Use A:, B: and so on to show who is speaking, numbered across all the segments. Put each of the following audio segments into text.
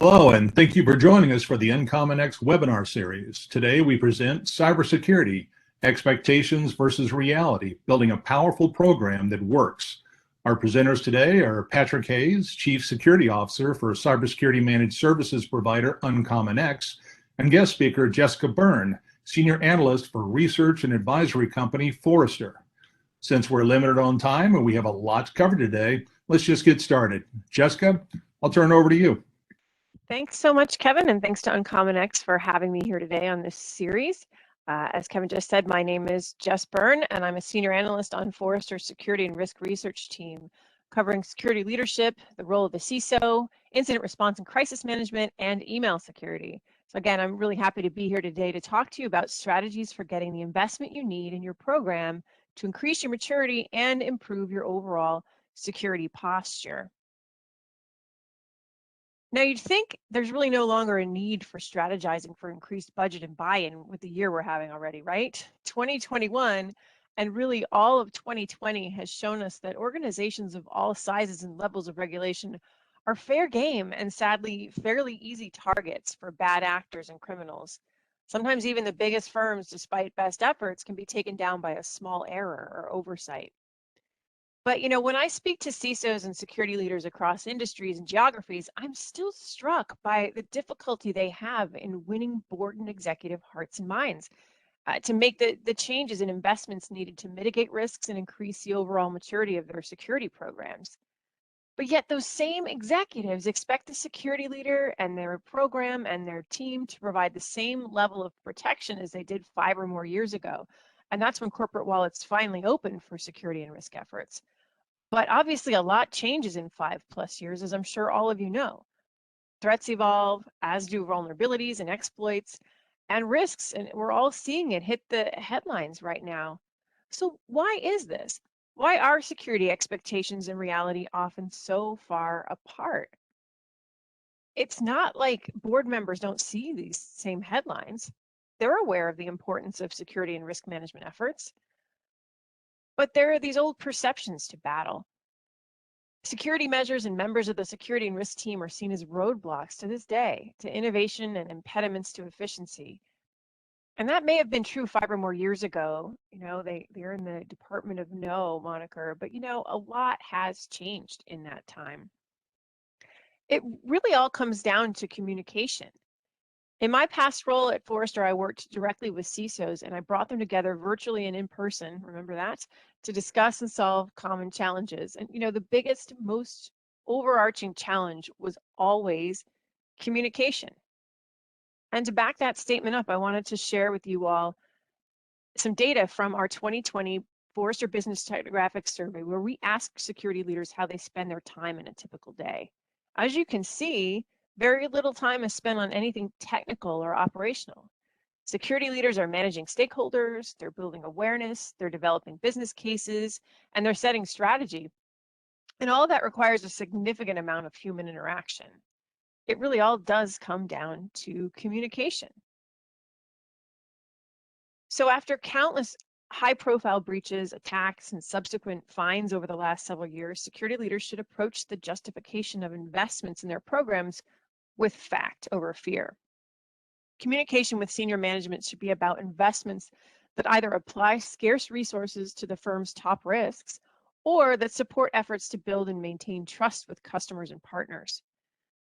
A: Hello, and thank you for joining us for the UncommonX webinar series. Today we present Cybersecurity, Expectations versus Reality, Building a Powerful Program That Works. Our presenters today are Patrick Hayes, Chief Security Officer for cybersecurity managed services provider UncommonX, and guest speaker Jessica Byrne, Senior Analyst for research and advisory company Forrester. Since we're limited on time and we have a lot to cover today, let's just get started. Jessica, I'll turn it over to you.
B: Thanks so much, Kevin, and thanks to UncommonX for having me here today on this series. As Kevin just said, my name is Jess Byrne, and I'm a senior analyst on Forrester's Security and Risk Research team, covering security leadership, the role of the CISO, incident response and crisis management, and email security. So again, I'm really happy to be here today to talk to you about strategies for getting the investment you need in your program to increase your maturity and improve your overall security posture. Now, you'd think there's really no longer a need for strategizing for increased budget and buy-in with the year we're having already, right? 2021 and really all of 2020 has shown us that organizations of all sizes and levels of regulation are fair game and sadly fairly easy targets for bad actors and criminals. Sometimes even the biggest firms, despite best efforts, can be taken down by a small error or oversight. But when I speak to CISOs and security leaders across industries and geographies, I'm still struck by the difficulty they have in winning board and executive hearts and minds to make the changes and investments needed to mitigate risks and increase the overall maturity of their security programs. But yet those same executives expect the security leader and their program and their team to provide the same level of protection as they did 5 or more years ago. And that's when corporate wallets finally opened for security and risk efforts. But obviously a lot changes in 5+ years, as I'm sure all of you know. Threats evolve, as do vulnerabilities and exploits and risks, and we're all seeing it hit the headlines right now. So why is this? Why are security expectations and reality often so far apart? It's not like board members don't see these same headlines. They're aware of the importance of security and risk management efforts. But there are these old perceptions to battle. Security measures and members of the security and risk team are seen as roadblocks to this day to innovation and impediments to efficiency. And that may have been true 5 or more years ago. They're in the Department of No moniker, but a lot has changed in that time. It really all comes down to communication. In my past role at Forrester, I worked directly with CISOs and I brought them together virtually and in person, remember that, to discuss and solve common challenges. And the biggest, most overarching challenge was always communication. And to back that statement up, I wanted to share with you all some data from our 2020 Forrester Business Technographics Survey, where we asked security leaders how they spend their time in a typical day. As you can see, very little time is spent on anything technical or operational. Security leaders are managing stakeholders, they're building awareness, they're developing business cases, and they're setting strategy. And all of that requires a significant amount of human interaction. It really all does come down to communication. So after countless high-profile breaches, attacks, and subsequent fines over the last several years, security leaders should approach the justification of investments in their programs with fact over fear. Communication with senior management should be about investments that either apply scarce resources to the firm's top risks or that support efforts to build and maintain trust with customers and partners.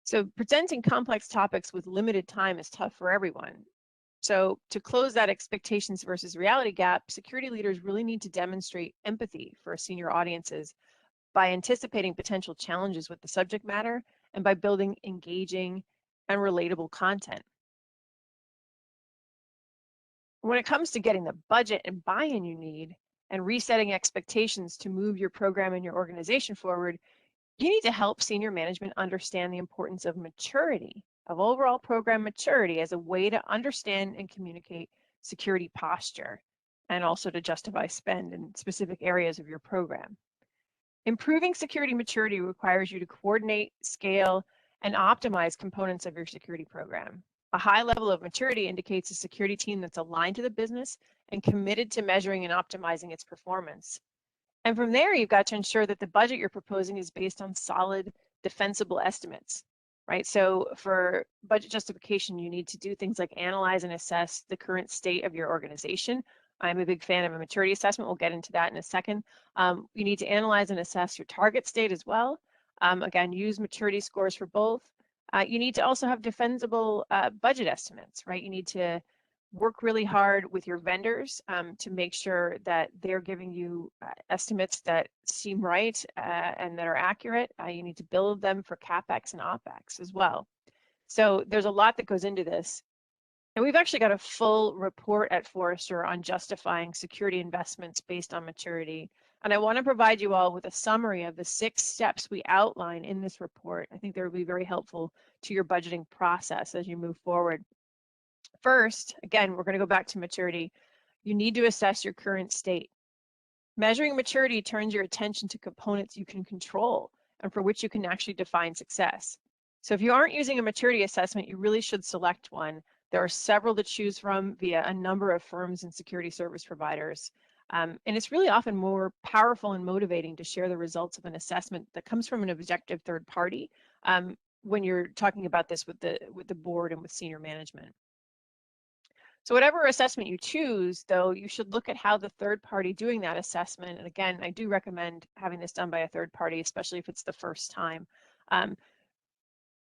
B: So presenting complex topics with limited time is tough for everyone. So to close that expectations versus reality gap, security leaders really need to demonstrate empathy for senior audiences by anticipating potential challenges with the subject matter and by building engaging and relatable content. When it comes to getting the budget and buy-in you need and resetting expectations to move your program and your organization forward, you need to help senior management understand the importance of maturity, of overall program maturity as a way to understand and communicate security posture and also to justify spend in specific areas of your program. Improving security maturity requires you to coordinate, scale, and optimize components of your security program. A high level of maturity indicates a security team that's aligned to the business and committed to measuring and optimizing its performance. And from there, you've got to ensure that the budget you're proposing is based on solid, defensible estimates. right? So for budget justification, you need to do things like analyze and assess the current state of your organization. I'm a big fan of a maturity assessment. We'll get into that in a second. You need to analyze and assess your target state as well. Again, use maturity scores for both. You need to also have defensible budget estimates, right? You need to work really hard with your vendors to make sure that they're giving you estimates that seem right and that are accurate. You need to build them for CapEx and OpEx as well. So there's a lot that goes into this. And we've actually got a full report at Forrester on justifying security investments based on maturity. And I want to provide you all with a summary of the 6 steps we outline in this report. I think they will be very helpful to your budgeting process as you move forward. First, again, we're going to go back to maturity. You need to assess your current state. Measuring maturity turns your attention to components you can control and for which you can actually define success. So if you aren't using a maturity assessment, you really should select one. There are several to choose from via a number of firms and security service providers. And it's really often more powerful and motivating to share the results of an assessment that comes from an objective third party when you're talking about this with the board and with senior management. So whatever assessment you choose, though, you should look at how the third party doing that assessment, and again, I do recommend having this done by a third party, especially if it's the first time.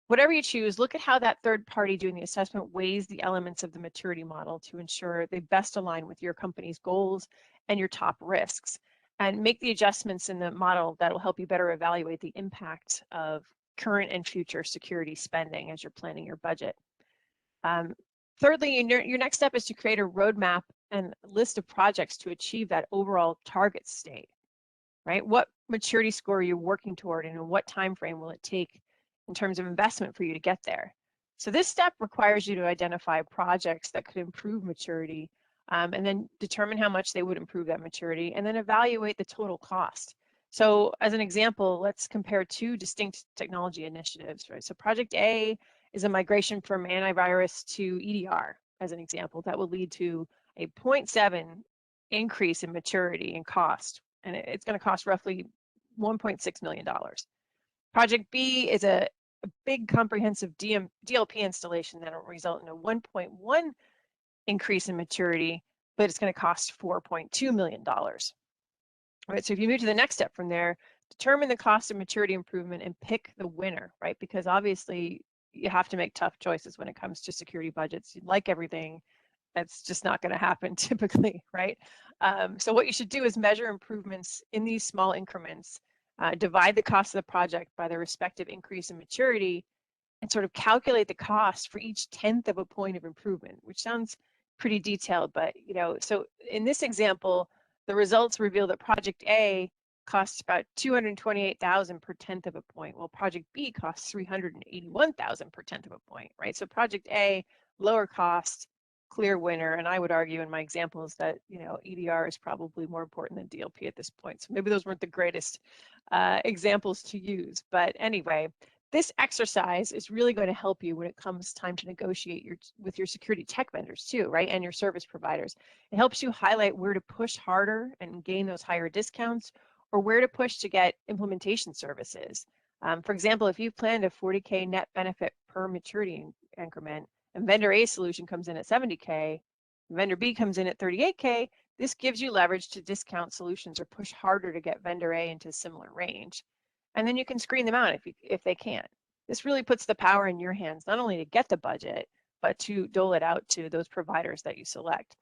B: Whatever you choose, look at how that third party doing the assessment weighs the elements of the maturity model to ensure they best align with your company's goals and your top risks, and make the adjustments in the model that will help you better evaluate the impact of current and future security spending as you're planning your budget. Thirdly, your next step is to create a roadmap and list of projects to achieve that overall target state, right? What maturity score are you working toward, and in what time frame will it take in terms of investment for you to get there? So this step requires you to identify projects that could improve maturity, and then determine how much they would improve that maturity, and then evaluate the total cost. So as an example, let's compare 2 distinct technology initiatives, right? So project A is a migration from antivirus to EDR, as an example. That will lead to a 0.7 increase in maturity and cost, and it's going to cost roughly $1.6 million. Project B is a big comprehensive DLP installation that will result in a 1.1 increase in maturity, but it's going to cost $4.2 million. All right, so if you move to the next step from there, determine the cost of maturity improvement and pick the winner, right? Because obviously you have to make tough choices when it comes to security budgets. You'd like everything. That's just not going to happen typically, right? So what you should do is measure improvements in these small increments, divide the cost of the project by the respective increase in maturity, and sort of calculate the cost for each 1/10 of a point of improvement, which sounds pretty detailed, but so in this example, the results reveal that project A costs about $228,000 per 1/10 of a point, while project B costs $381,000 per 1/10 of a point, right? So project A, lower cost, clear winner, and I would argue in my examples that EDR is probably more important than DLP at this point. So maybe those weren't the greatest examples to use, but anyway, this exercise is really going to help you when it comes time to negotiate with your security tech vendors too, right? And your service providers. It helps you highlight where to push harder and gain those higher discounts, or where to push to get implementation services. For example, if you've planned a 40K net benefit per maturity increment, and vendor A's solution comes in at 70K, vendor B comes in at 38K, this gives you leverage to discount solutions or push harder to get vendor A into a similar range. And then you can screen them out if they can't. This really puts the power in your hands, not only to get the budget, but to dole it out to those providers that you select.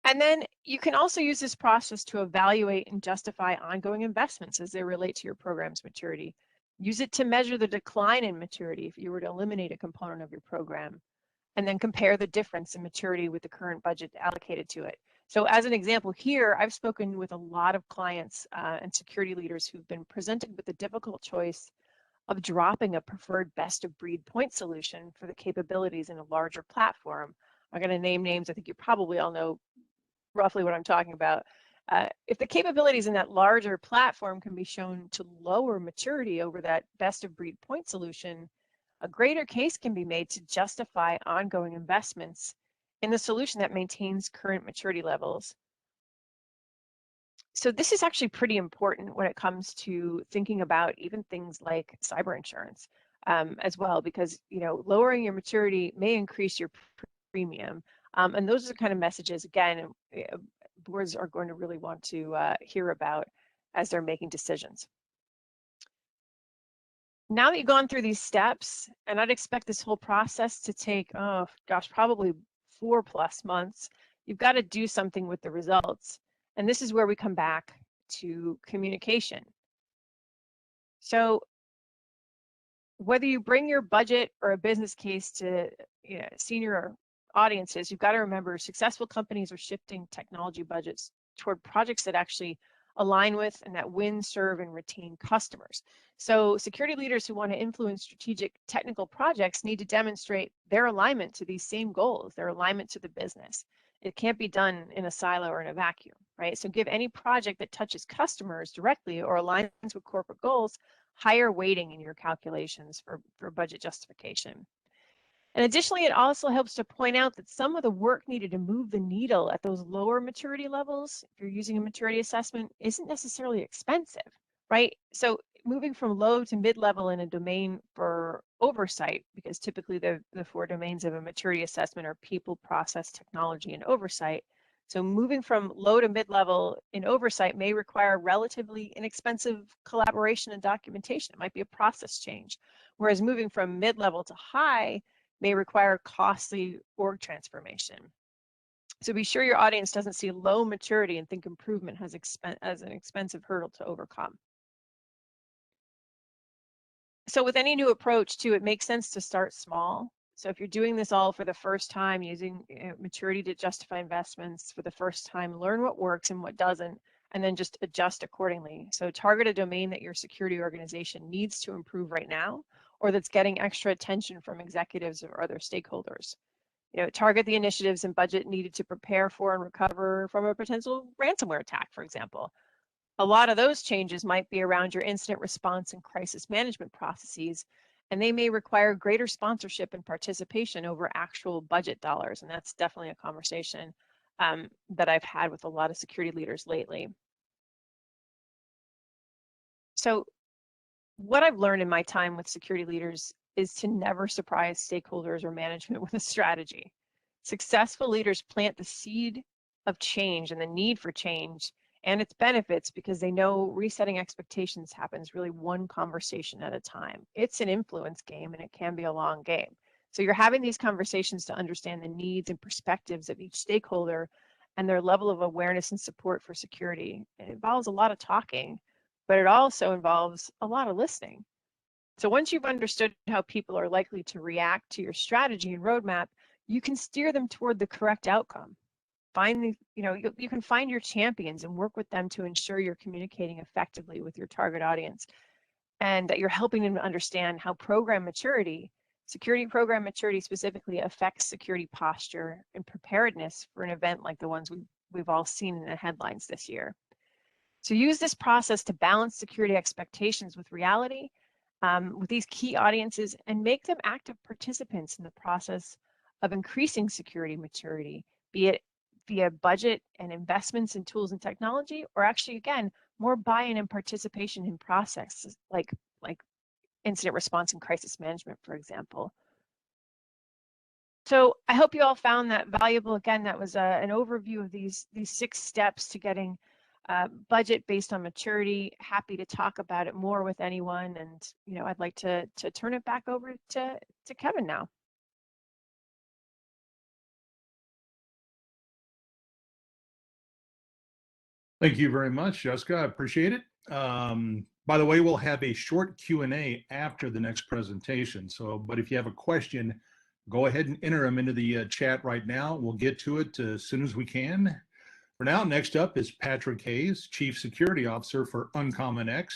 B: And then you can also use this process to evaluate and justify ongoing investments as they relate to your program's maturity. Use it to measure the decline in maturity if you were to eliminate a component of your program, and then compare the difference in maturity with the current budget allocated to it. So as an example here, I've spoken with a lot of clients and security leaders who've been presented with the difficult choice of dropping a preferred best of breed point solution for the capabilities in a larger platform. I'm going to name names. I think you probably all know roughly what I'm talking about. If the capabilities in that larger platform can be shown to lower maturity over that best of breed point solution, a greater case can be made to justify ongoing investments in the solution that maintains current maturity levels. So this is actually pretty important when it comes to thinking about even things like cyber insurance. as well, because lowering your maturity may increase your premium. And those are the kind of messages, again, boards are going to really want to hear about as they're making decisions. Now that you've gone through these steps, and I'd expect this whole process to take, oh gosh, probably 4+ months, you've got to do something with the results. And this is where we come back to communication. So whether you bring your budget or a business case to senior audiences, you've got to remember successful companies are shifting technology budgets toward projects that actually align with and that win, serve, and retain customers. So security leaders who want to influence strategic technical projects need to demonstrate their alignment to these same goals, their alignment to the business. It can't be done in a silo or in a vacuum, right? So give any project that touches customers directly or aligns with corporate goals higher weighting in your calculations for budget justification. And additionally, it also helps to point out that some of the work needed to move the needle at those lower maturity levels, if you're using a maturity assessment, isn't necessarily expensive, right? So moving from low to mid-level in a domain for oversight, because typically the 4 domains of a maturity assessment are people, process, technology, and oversight. So moving from low to mid-level in oversight may require relatively inexpensive collaboration and documentation. It might be a process change, whereas moving from mid-level to high may require costly org transformation. So be sure your audience doesn't see low maturity and think improvement as an expensive hurdle to overcome. So with any new approach too, it makes sense to start small. So if you're doing this all for the first time, using maturity to justify investments for the first time, learn what works and what doesn't, and then just adjust accordingly. So target a domain that your security organization needs to improve right now, or that's getting extra attention from executives or other stakeholders. Target the initiatives and budget needed to prepare for and recover from a potential ransomware attack, for example. A lot of those changes might be around your incident response and crisis management processes, and they may require greater sponsorship and participation over actual budget dollars. And that's definitely a conversation that I've had with a lot of security leaders lately. So what I've learned in my time with security leaders is to never surprise stakeholders or management with a strategy. Successful leaders plant the seed of change and the need for change and its benefits because they know resetting expectations happens really one conversation at a time. It's an influence game and it can be a long game. So you're having these conversations to understand the needs and perspectives of each stakeholder and their level of awareness and support for security. It involves a lot of talking, but it also involves a lot of listening. So once you've understood how people are likely to react to your strategy and roadmap, you can steer them toward the correct outcome. You can find your champions and work with them to ensure you're communicating effectively with your target audience and that you're helping them to understand how security program maturity specifically affects security posture and preparedness for an event like the ones we've all seen in the headlines this year. So use this process to balance security expectations with reality with these key audiences and make them active participants in the process of increasing security maturity, be it via budget and investments in tools and technology, or actually, again, more buy-in and participation in processes like incident response and crisis management, for example. So I hope you all found that valuable. Again, that was an overview of these 6 steps to getting budget based on maturity. Happy to talk about it more with anyone, and I'd like to turn it back over to Kevin now.
A: Thank you very much, Jessica. I appreciate it. By the way, we'll have a short Q&A after the next presentation. But if you have a question, go ahead and enter them into the chat right now. We'll get to it as soon as we can. For now, next up is Patrick Hayes, Chief Security Officer for UncommonX.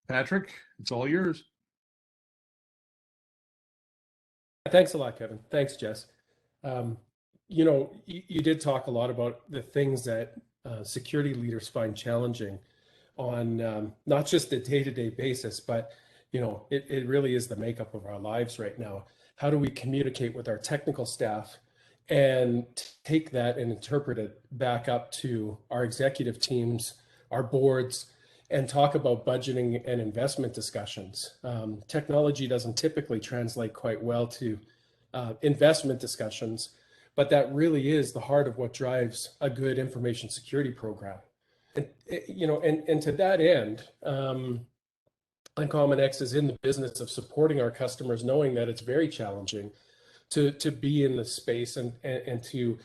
A: Patrick, it's all yours.
C: Thanks a lot, Kevin. Thanks, Jess. You did talk a lot about the things that security leaders find challenging on not just a day-to-day basis, but it really is the makeup of our lives right now. How do we communicate with our technical staff and take that and interpret it back up to our executive teams, our boards, and talk about budgeting and investment discussions. Technology doesn't typically translate quite well to investment discussions, but that really is the heart of what drives a good information security program. And and to that end, UncommonX is in the business of supporting our customers, knowing that it's very challenging to be in the space and to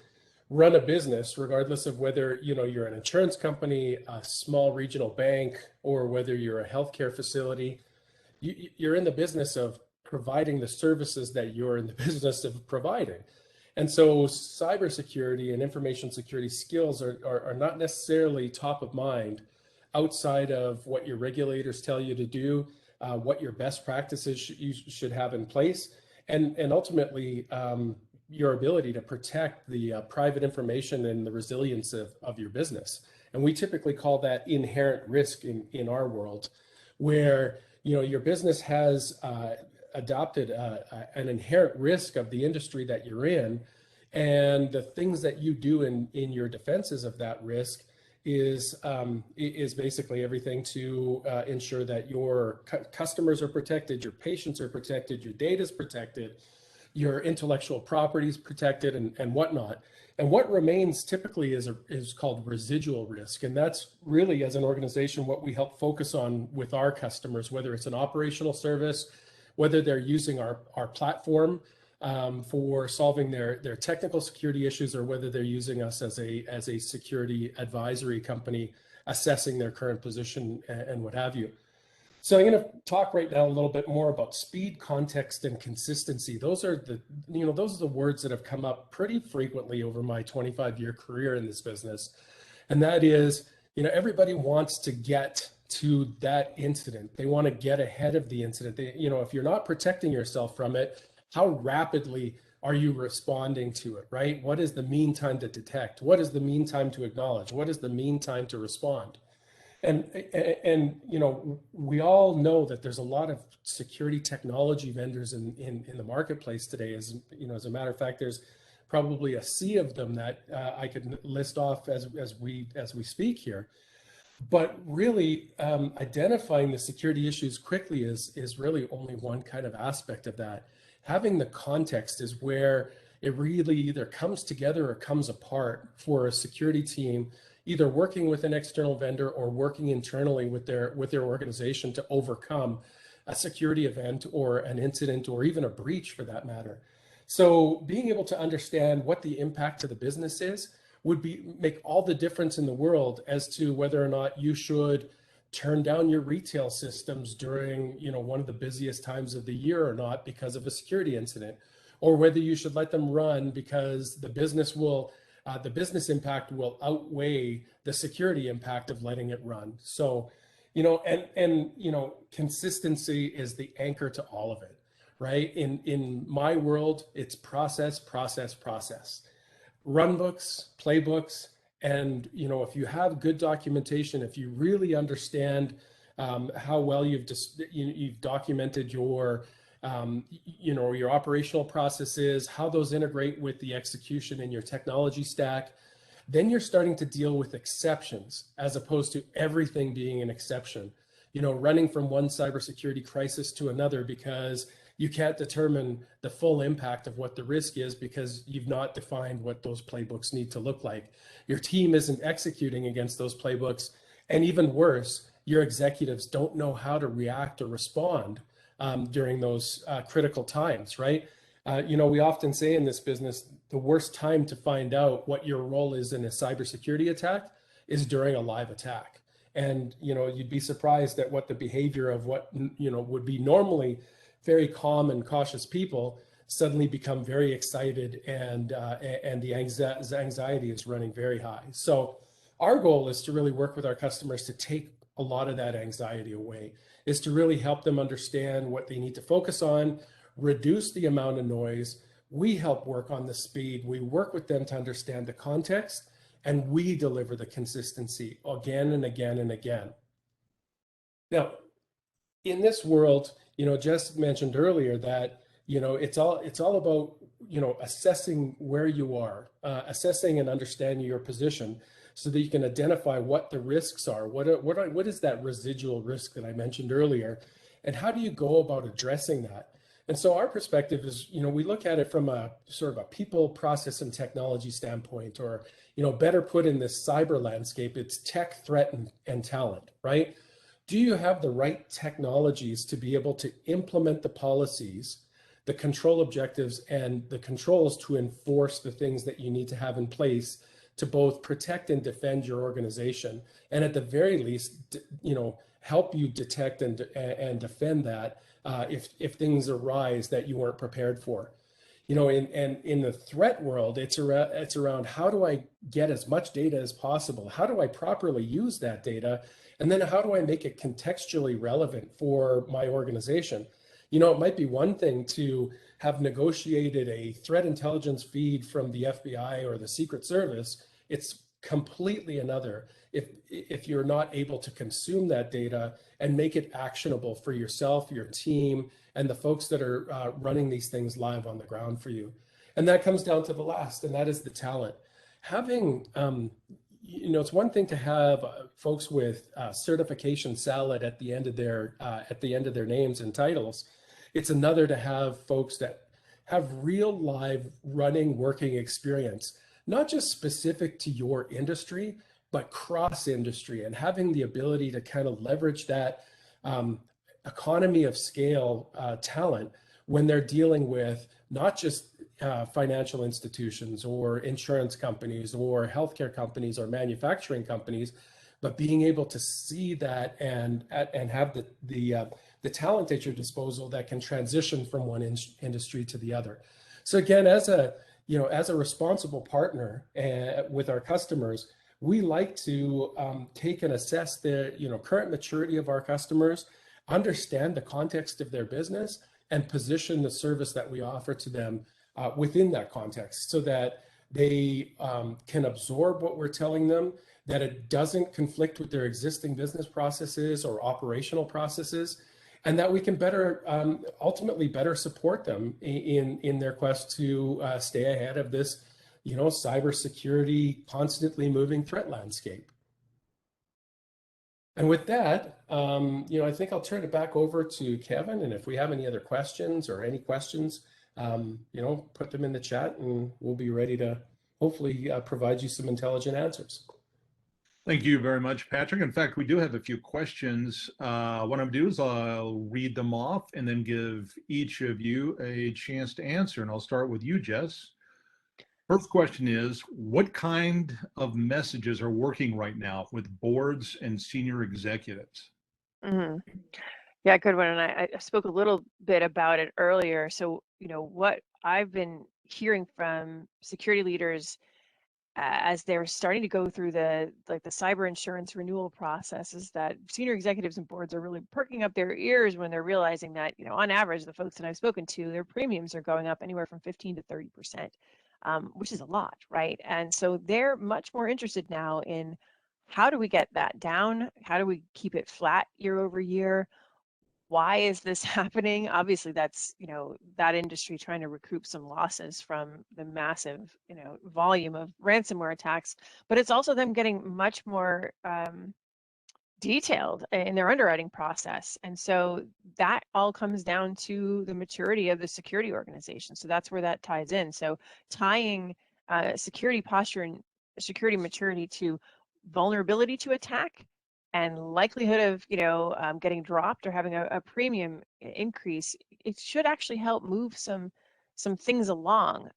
C: run a business, regardless of whether you're an insurance company, a small regional bank, or whether you're a healthcare facility. You're in the business of providing the services that you're in the business of providing. And so cybersecurity and information security skills are not necessarily top of mind outside of what your regulators tell you to do, what your best practices you should have in place, and ultimately your ability to protect the private information and the resilience of your business. And we typically call that inherent risk in our world, where your business has adopted an inherent risk of the industry that you're in, and the things that you do in your defenses of that risk is basically everything to ensure that your customers are protected, your patients are protected, your data is protected, your intellectual property is protected, and whatnot. And what remains typically is called residual risk. And that's really, as an organization, what we help focus on with our customers, whether it's an operational service, whether they're using our platform for solving their technical security issues, or whether they're using us as a security advisory company, assessing their current position and what have you. So I'm going to talk right now a little bit more about speed, context, and consistency. Those are the words that have come up pretty frequently over my 25-year career in this business. And that is, everybody wants to get to that incident. They want to get ahead of the incident. If you're not protecting yourself from it, how rapidly are you responding to it, right? What is the mean time to detect? What is the mean time to acknowledge? What is the mean time to respond? And we all know that there's a lot of security technology vendors in the marketplace today. As a matter of fact, there's probably a sea of them that I could list off as we speak here. But really, identifying the security issues quickly is really only one kind of aspect of that. Having the context is where it really either comes together or comes apart for a security team, either working with an external vendor or working internally with their organization to overcome a security event or an incident or even a breach for that matter. So being able to understand what the impact to the business is would make all the difference in the world as to whether or not you should turn down your retail systems during one of the busiest times of the year or not because of a security incident, or whether you should let them run because the business impact will outweigh the security impact of letting it run. So, consistency is the anchor to all of it, right? In my world, it's process, process, process. Run books, playbooks, and if you have good documentation, if you really understand how well you've documented your your operational processes, how those integrate with the execution in your technology stack, then you're starting to deal with exceptions as opposed to everything being an exception. Running from one cybersecurity crisis to another because you can't determine the full impact of what the risk is because you've not defined what those playbooks need to look like. Your team isn't executing against those playbooks. And even worse, your executives don't know how to react or respond during those critical times, right? We often say in this business, the worst time to find out what your role is in a cybersecurity attack is during a live attack. And, you'd be surprised at what the behavior of what, would be normally very calm and cautious people suddenly become very excited, and the anxiety is running very high. So our goal is to really work with our customers to take a lot of that anxiety away, is to really help them understand what they need to focus on, reduce the amount of noise. We help work on the speed. We work with them to understand the context, and we deliver the consistency again and again and again. Now, in this world, Jess mentioned earlier that, it's all about, assessing where you are, assessing and understanding your position. so that you can identify what the risks are, what is that residual risk that I mentioned earlier, and how do you go about addressing that? And so our perspective is, we look at it from a sort of a people, process, and technology standpoint, or, better put in this cyber landscape, it's tech, threat, and talent, right? Do you have the right technologies to be able to implement the policies, the control objectives, and the controls to enforce the things that you need to have in place to both protect and defend your organization, and at the very least, help you detect and defend that if things arise that you weren't prepared for. In the threat world, it's around how do I get as much data as possible? How do I properly use that data? And then how do I make it contextually relevant for my organization? It might be one thing to have negotiated a threat intelligence feed from the FBI or the Secret Service. It's completely another if you're not able to consume that data and make it actionable for yourself, your team, and the folks that are running these things live on the ground for you. And that comes down to the last, and that is the talent. Having, it's one thing to have folks with certification salad at the end of their names and titles. It's another to have folks that have real live running working experience, not just specific to your industry, but cross industry, and having the ability to kind of leverage that economy of scale talent when they're dealing with not just financial institutions or insurance companies or healthcare companies or manufacturing companies, but being able to see that and have the talent at your disposal that can transition from one industry to the other. So again, as a responsible partner with our customers, we like to take and assess the current maturity of our customers, understand the context of their business, and position the service that we offer to them within that context, so that they can absorb what we're telling them, that it doesn't conflict with their existing business processes or operational processes, and that we can ultimately better support them in their quest to stay ahead of this cybersecurity constantly moving threat landscape. And with that, I think I'll turn it back over to Kevin. And if we have any other questions or any questions, put them in the chat, and we'll be ready to hopefully provide you some intelligent answers.
A: Thank you very much, Patrick. In fact, we do have a few questions. What I'm going to do is I'll read them off and then give each of you a chance to answer. And I'll start with you, Jess. First question is, what kind of messages are working right now with boards and senior executives?
B: Mm-hmm. Yeah, good one. And I spoke a little bit about it earlier. So, what I've been hearing from security leaders as they're starting to go through the cyber insurance renewal process is that senior executives and boards are really perking up their ears when they're realizing that, on average, the folks that I've spoken to, their premiums are going up anywhere from 15 to 30%. Which is a lot, right? And so they're much more interested now in how do we get that down? How do we keep it flat year over year? Why is this happening? Obviously, that's, that industry trying to recoup some losses from the massive, volume of ransomware attacks, but it's also them getting much more detailed in their underwriting process. And so that all comes down to the maturity of the security organization. So that's where that ties in. So tying security posture and security maturity to vulnerability to attack and likelihood of, getting dropped or having a premium increase, it should actually help move some things along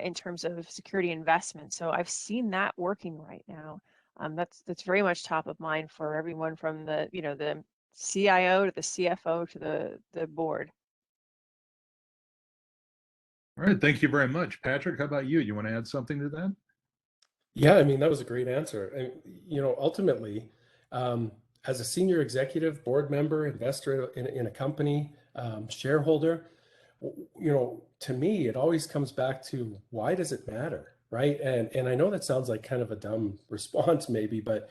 B: in terms of security investment. So I've seen that working right now. That's very much top of mind for everyone from the the CIO to the CFO to the board.
A: All right, thank you very much, Patrick. How about you? You want to add something to that?
C: Yeah, I mean, that was a great answer. And, ultimately, as a senior executive, board member, investor in a company, shareholder, to me, it always comes back to, why does it matter? Right. And I know that sounds like kind of a dumb response maybe, but,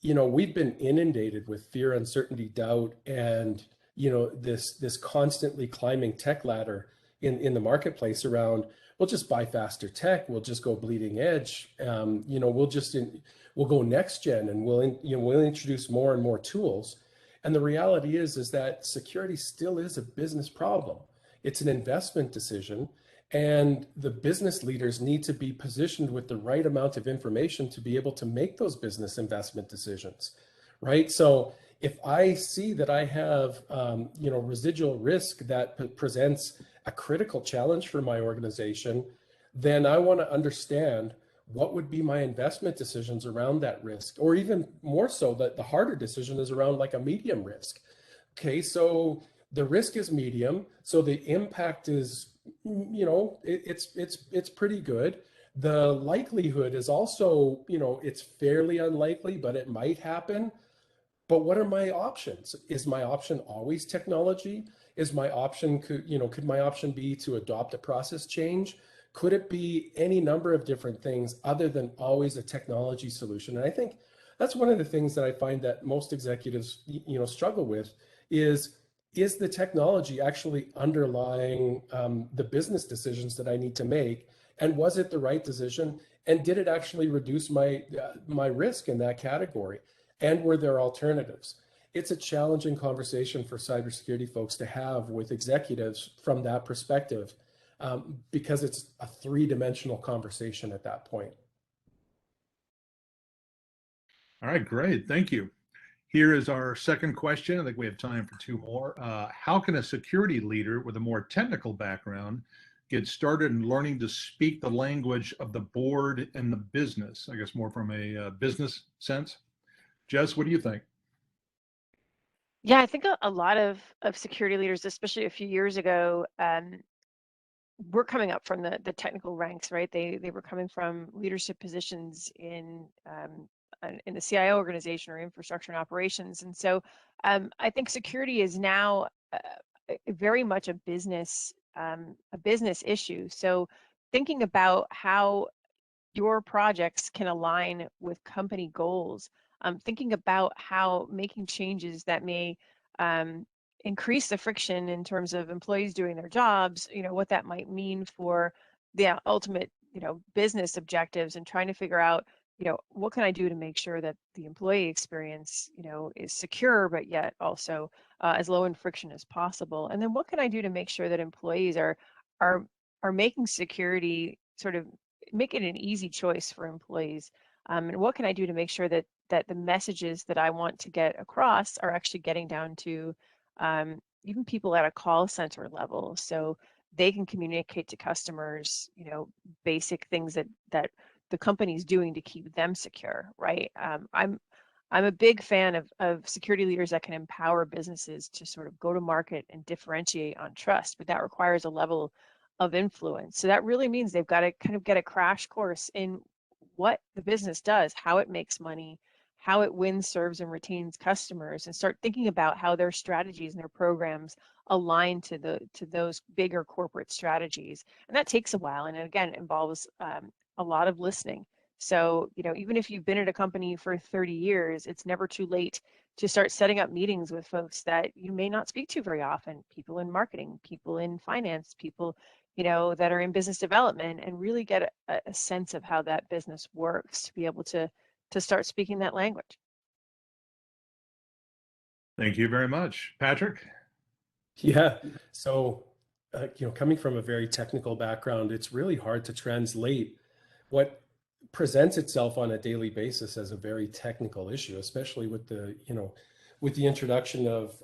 C: we've been inundated with fear, uncertainty, doubt, and, this constantly climbing tech ladder in the marketplace around we'll just buy faster tech, we'll just go bleeding edge, we'll go next gen, and we'll introduce more and more tools. And the reality is that security still is a business problem. It's an investment decision, and the business leaders need to be positioned with the right amount of information to be able to make those business investment decisions, right? So if I see that I have, residual risk that presents a critical challenge for my organization, then I want to understand what would be my investment decisions around that risk, or even more so, that the harder decision is around like a medium risk. Okay, so the risk is medium, so the impact is, it's pretty good. The likelihood is also, it's fairly unlikely, but it might happen. But what are my options? Is my option always technology? Is my option, could my option be to adopt a process change? Could it be any number of different things other than always a technology solution? And I think that's one of the things that I find that most executives, struggle with is the technology actually underlying the business decisions that I need to make? And was it the right decision? And did it actually reduce my risk in that category? And were there alternatives? It's a challenging conversation for cybersecurity folks to have with executives from that perspective, because it's a three-dimensional conversation at that point.
A: All right, great. Thank you. Here is our second question. I think we have time for two more. How can a security leader with a more technical background get started in learning to speak the language of the board and the business? I guess more from a business sense. Jess, what do you think?
B: Yeah, I think a lot of security leaders, especially a few years ago, were coming up from the technical ranks, right? They were coming from leadership positions in the CIO organization or infrastructure and operations. And so I think security is now very much a business issue. So thinking about how your projects can align with company goals, thinking about how making changes that may increase the friction in terms of employees doing their jobs, what that might mean for the ultimate, business objectives, and trying to figure out, what can I do to make sure that the employee experience, is secure, but yet also as low in friction as possible. And then what can I do to make sure that employees are making security sort of make it an easy choice for employees, and what can I do to make sure that the messages that I want to get across are actually getting down to even people at a call center level, so they can communicate to customers, basic things that the company's doing to keep them secure, right? I'm a big fan of security leaders that can empower businesses to sort of go to market and differentiate on trust, but that requires a level of influence. So that really means they've got to kind of get a crash course in what the business does, how it makes money, how it wins, serves, and retains customers, and start thinking about how their strategies and their programs align to those bigger corporate strategies. And that takes a while, and again, involves a lot of listening. So, even if you've been at a company for 30 years, it's never too late to start setting up meetings with folks that you may not speak to very often, people in marketing, people in finance, people that are in business development, and really get a sense of how that business works to be able to start speaking that language.
A: Thank you very much. Patrick?
C: Yeah, so, coming from a very technical background, it's really hard to translate what presents itself on a daily basis as a very technical issue, especially with the introduction of,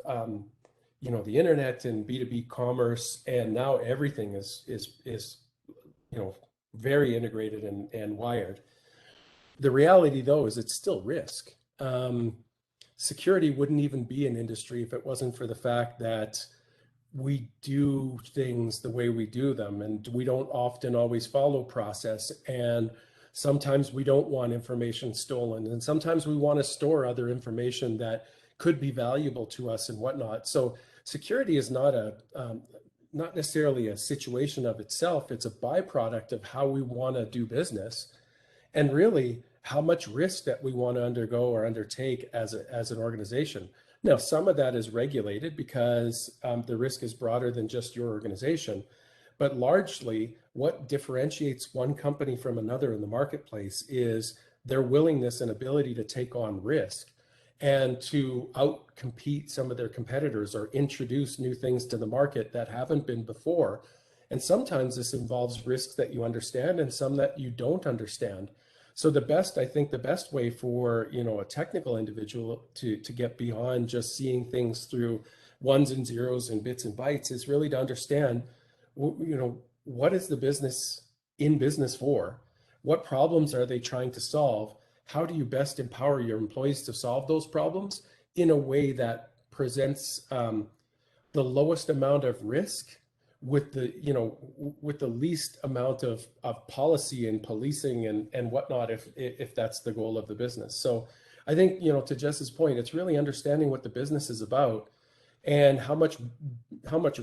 C: the internet and B2B commerce, and now everything is very integrated and wired. The reality, though, is it's still risk. Security wouldn't even be an industry if it wasn't for the fact that we do things the way we do them, and we don't often always follow process, and sometimes we don't want information stolen, and sometimes we want to store other information that could be valuable to us and whatnot. So security is not necessarily a situation of itself. It's a byproduct of how we want to do business, and really how much risk that we want to undergo or undertake as an organization. Now, some of that is regulated because the risk is broader than just your organization. But largely, what differentiates one company from another in the marketplace is their willingness and ability to take on risk and to outcompete some of their competitors or introduce new things to the market that haven't been before. And sometimes this involves risks that you understand and some that you don't understand. So I think the best way for, a technical individual to get beyond just seeing things through ones and zeros and bits and bytes is really to understand, what is the business in business for? What problems are they trying to solve? How do you best empower your employees to solve those problems in a way that presents the lowest amount of risk with the least amount of policy and policing and whatnot, if that's the goal of the business. So I think, to Jess's point, it's really understanding what the business is about and how much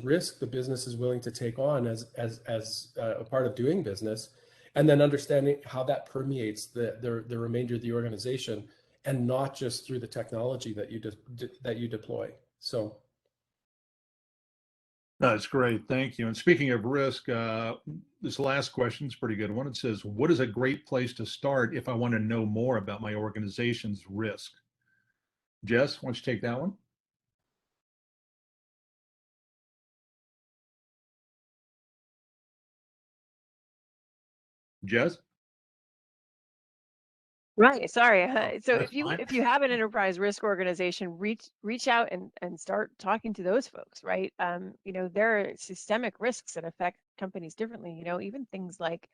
C: risk the business is willing to take on as a part of doing business, and then understanding how that permeates the remainder of the organization, and not just through the technology that you deploy. So.
A: That's great. Thank you. And speaking of risk, this last question is a pretty good one. It says, what is a great place to start if I want to know more about my organization's risk? Jess, why don't you take that one? Jess?
B: Right. Sorry. So
A: That's fine.
B: if you have an enterprise risk organization, reach out and start talking to those folks, right? There are systemic risks that affect companies differently. Even things like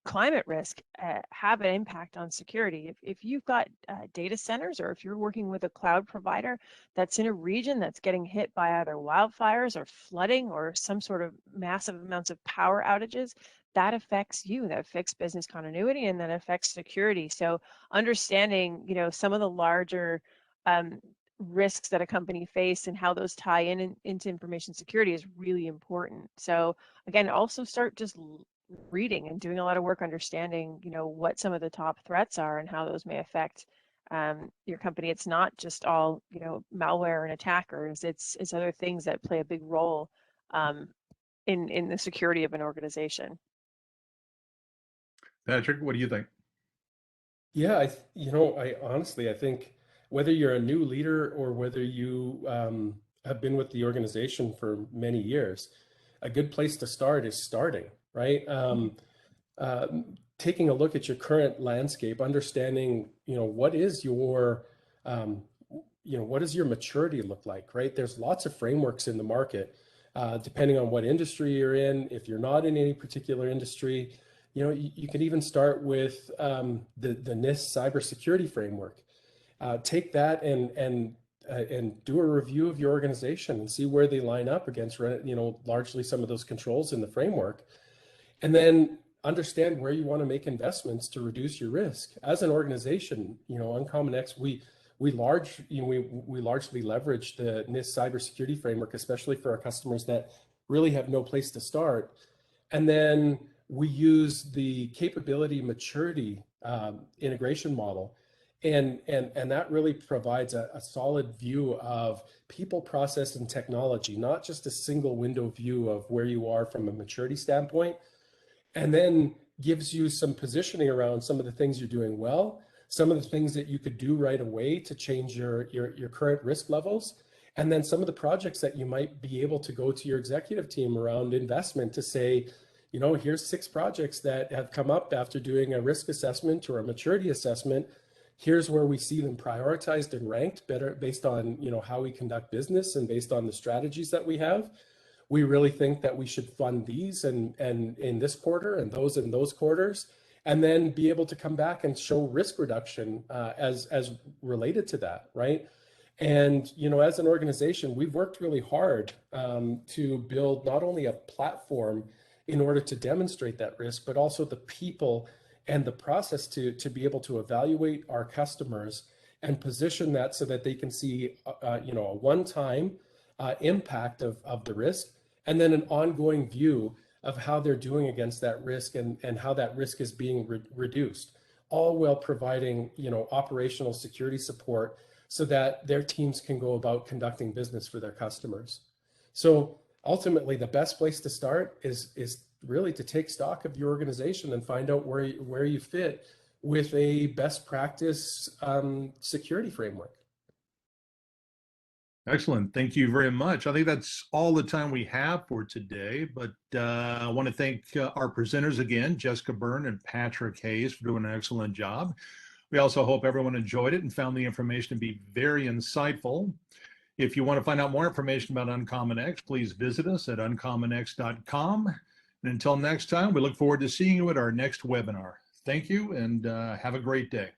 B: climate risk have an impact on security. If you've got data centers, or if you're working with a cloud provider that's in a region that's getting hit by either wildfires or flooding or some sort of massive amounts of power outages, that affects you, that affects business continuity, and that affects security. So understanding, some of the larger risks that a company face and how those tie into information security is really important. So again, also start just reading and doing a lot of work understanding, what some of the top threats are and how those may affect your company. It's not just all, malware and attackers. It's other things that play a big role in the security of an organization.
A: Patrick, what do you think?
C: Yeah, I honestly, I think whether you're a new leader or whether you have been with the organization for many years, a good place to start is starting, right? Taking a look at your current landscape, understanding, what is your, what does your maturity look like, right? There's lots of frameworks in the market, depending on what industry you're in. If you're not in any particular industry, you can even start with the NIST cybersecurity framework. Take that and do a review of your organization and see where they line up against, largely some of those controls in the framework, and then understand where you want to make investments to reduce your risk. As an organization, UncommonX, we largely leverage the NIST cybersecurity framework, especially for our customers that really have no place to start. And then we use the capability maturity integration model. And that really provides a solid view of people, process, and technology, not just a single window view of where you are from a maturity standpoint, and then gives you some positioning around some of the things you're doing well, some of the things that you could do right away to change your current risk levels, and then some of the projects that you might be able to go to your executive team around investment to say, here's 6 projects that have come up after doing a risk assessment or a maturity assessment. Here's where we see them prioritized and ranked better based on, how we conduct business and based on the strategies that we have. We really think that we should fund these and in this quarter and those in those quarters, and then be able to come back and show risk reduction as related to that, right? And, as an organization, we've worked really hard to build not only a platform in order to demonstrate that risk, but also the people and the process to be able to evaluate our customers and position that so that they can see, a one-time impact of the risk, and then an ongoing view of how they're doing against that risk and how that risk is being reduced, all while providing, operational security support so that their teams can go about conducting business for their customers. So ultimately the best place to start is really to take stock of your organization and find out where you fit with a best practice security framework.
A: Excellent. Thank you very much. I think that's all the time we have for today, but I want to thank our presenters again, Jessica Byrne and Patrick Hayes, for doing an excellent job. We also hope everyone enjoyed it and found the information to be very insightful. If you want to find out more information about UncommonX, please visit us at uncommonx.com. And until next time, we look forward to seeing you at our next webinar. Thank you and have a great day.